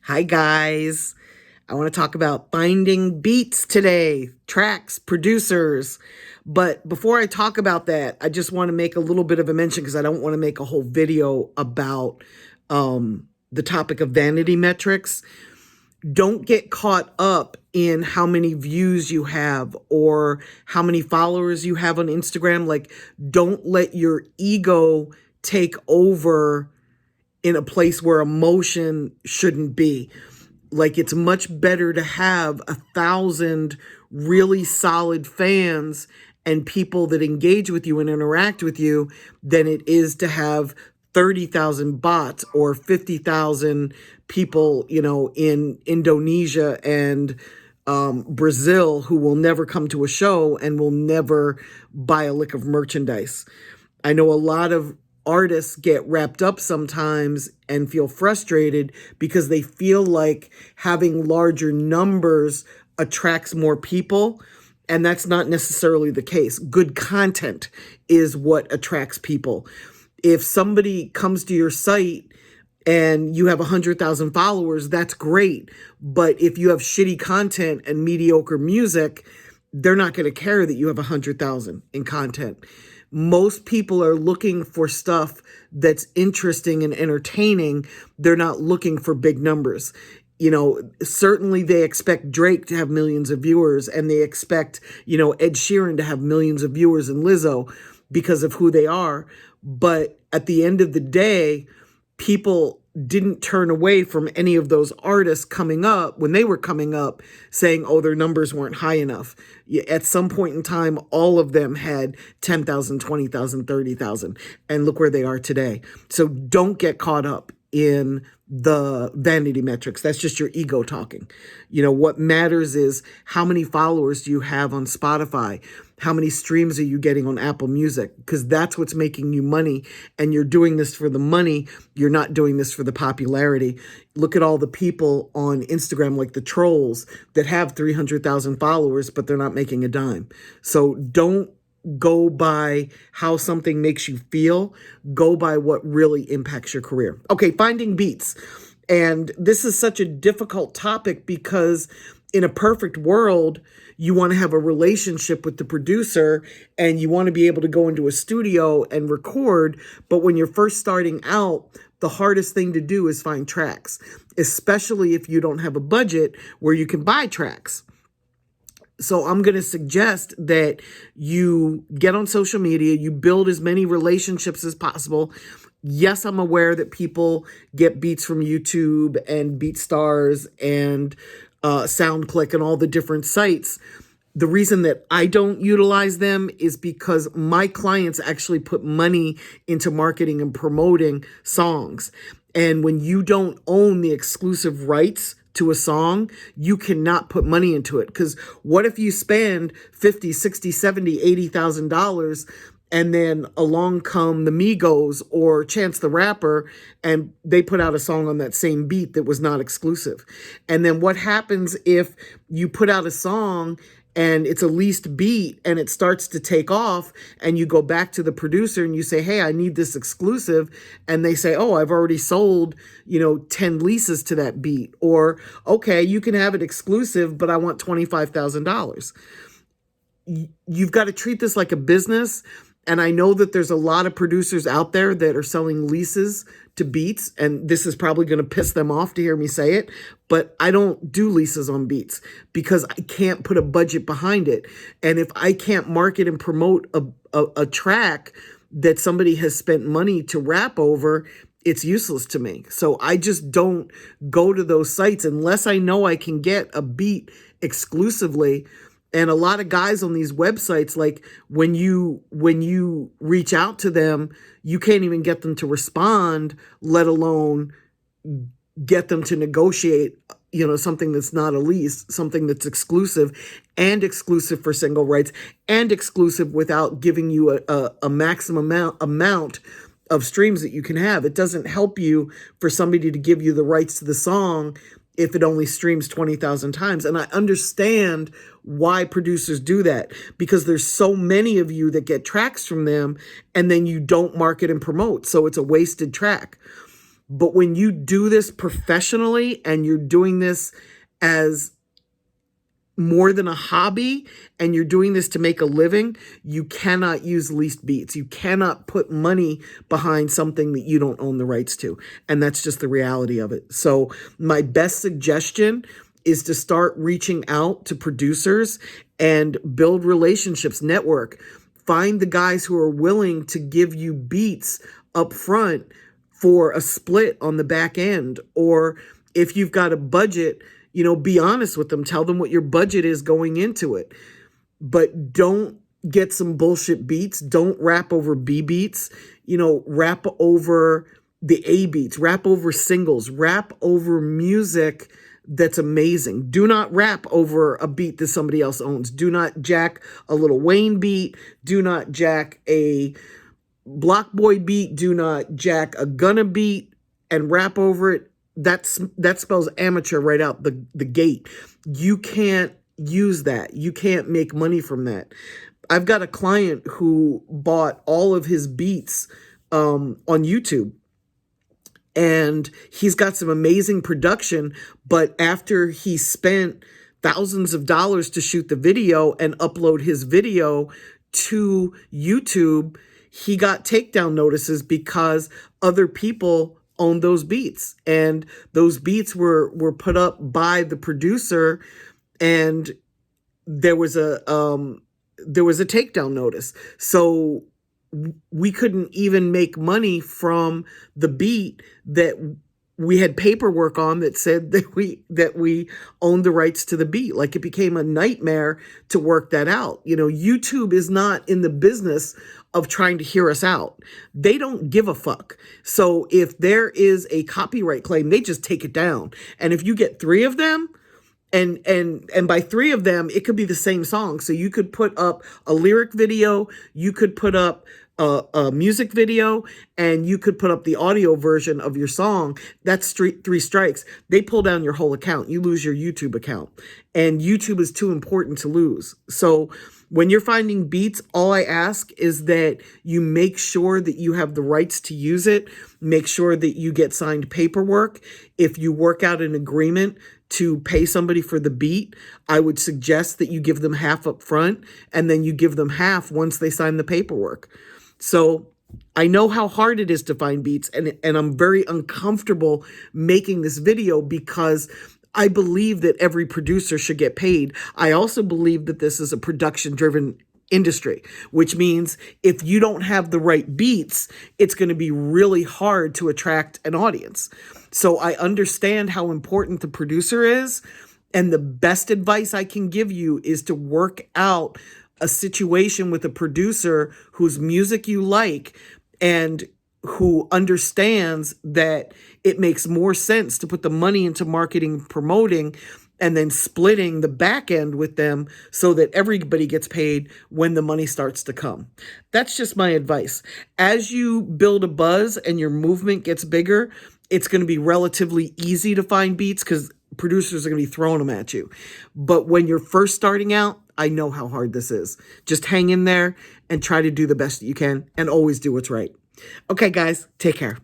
Hi, guys. I want to talk about finding beats today, tracks, producers. But before I talk about that, I just want to make a little bit of a mention because I don't want to make a whole video about the topic of vanity metrics. Don't get caught up in how many views you have or how many followers you have on Instagram. Like, don't let your ego take over in a place where emotion shouldn't be. Like, it's much better to have 1,000 really solid fans and people that engage with you and interact with you than it is to have 30,000 bots or 50,000 people, in Indonesia and Brazil who will never come to a show and will never buy a lick of merchandise. I know a lot of artists get wrapped up sometimes and feel frustrated because they feel like having larger numbers attracts more people. And that's not necessarily the case. Good content is what attracts people. If somebody comes to your site and you have 100,000 followers, that's great. But if you have shitty content and mediocre music, they're not going to care that you have 100,000 in content. Most people are looking for stuff that's interesting and entertaining. They're not looking for big numbers. Certainly they expect Drake to have millions of viewers, and they expect, Ed Sheeran to have millions of viewers and Lizzo because of who they are. But at the end of the day, people didn't turn away from any of those artists coming up when they were coming up saying, oh, their numbers weren't high enough. At some point in time, all of them had 10,000, 20,000, 30,000. And look where they are today. So don't get caught up in the vanity metrics. That's just your ego talking. What matters is how many followers do you have on Spotify? How many streams are you getting on Apple Music? Because that's what's making you money. And you're doing this for the money. You're not doing this for the popularity. Look at all the people on Instagram, like the trolls that have 300,000 followers, but they're not making a dime. So don't go by how something makes you feel. Go by what really impacts your career. Okay, finding beats. And this is such a difficult topic because in a perfect world, you want to have a relationship with the producer and you want to be able to go into a studio and record. But when you're first starting out, the hardest thing to do is find tracks, especially if you don't have a budget where you can buy tracks. So I'm going to suggest that you get on social media, you build as many relationships as possible. Yes, I'm aware that people get beats from YouTube and BeatStars and SoundClick and all the different sites. The reason that I don't utilize them is because my clients actually put money into marketing and promoting songs. And when you don't own the exclusive rights to a song, you cannot put money into it. Because what if you spend $50, $60, $70, $80,000 and then along come the Migos or Chance the Rapper and they put out a song on that same beat that was not exclusive? And then what happens if you put out a song and it's a leased beat and it starts to take off and you go back to the producer and you say, hey, I need this exclusive. And they say, oh, I've already sold, 10 leases to that beat. Or, okay, you can have it exclusive, but I want $25,000. You've got to treat this like a business. And I know that there's a lot of producers out there that are selling leases to beats, and this is probably going to piss them off to hear me say it, but I don't do leases on beats because I can't put a budget behind it. And if I can't market and promote a track that somebody has spent money to rap over, it's useless to me. So I just don't go to those sites unless I know I can get a beat exclusively. And a lot of guys on these websites, like when you reach out to them, you can't even get them to respond, let alone get them to negotiate, something that's not a lease, something that's exclusive for single rights and exclusive without giving you a maximum amount of streams that you can have. It doesn't help you for somebody to give you the rights to the song if it only streams 20,000 times. And I understand why producers do that, because there's so many of you that get tracks from them and then you don't market and promote. So it's a wasted track. But when you do this professionally and you're doing this as more than a hobby and you're doing this to make a living, you cannot use leased beats. You cannot put money behind something that you don't own the rights to. And that's just the reality of it. So my best suggestion is to start reaching out to producers and build relationships, network. Find the guys who are willing to give you beats up front for a split on the back end. Or if you've got a budget, be honest with them. Tell them what your budget is going into it. But don't get some bullshit beats. Don't rap over B beats. Rap over the A beats. Rap over singles. Rap over music that's amazing. Do not rap over a beat that somebody else owns. Do not jack a Lil Wayne beat. Do not jack a Block Boy beat. Do not jack a Gunna beat and rap over it. That spells amateur right out the gate. You can't use that. You can't make money from that. I've got a client who bought all of his beats on YouTube. And he's got some amazing production, but after he spent thousands of dollars to shoot the video and upload his video to YouTube, he got takedown notices because other people owned those beats. And those beats were put up by the producer, and there was a takedown notice. So we couldn't even make money from the beat that we had paperwork on that said that we owned the rights to the beat. Like, it became a nightmare to work that out. YouTube is not in the business of trying to hear us out. They don't give a fuck. So if there is a copyright claim, they just take it down. And if you get 3 of them, and by 3 of them, it could be the same song. So you could put up a lyric video, you could put up a music video, and you could put up the audio version of your song. That's 3 strikes. They pull down your whole account. You lose your YouTube account. And YouTube is too important to lose. So when you're finding beats, all I ask is that you make sure that you have the rights to use it. Make sure that you get signed paperwork. If you work out an agreement to pay somebody for the beat, I would suggest that you give them half up front and then you give them half once they sign the paperwork. So I know how hard it is to find beats, and I'm very uncomfortable making this video because I believe that every producer should get paid. I also believe that this is a production-driven industry, which means if you don't have the right beats, it's going to be really hard to attract an audience. So I understand how important the producer is, and the best advice I can give you is to work out a situation with a producer whose music you like and who understands that it makes more sense to put the money into marketing, promoting, and then splitting the back end with them so that everybody gets paid when the money starts to come. That's just my advice. As you build a buzz and your movement gets bigger, it's going to be relatively easy to find beats because producers are going to be throwing them at you. But when you're first starting out, I know how hard this is. Just hang in there and try to do the best that you can and always do what's right. Okay, guys, take care.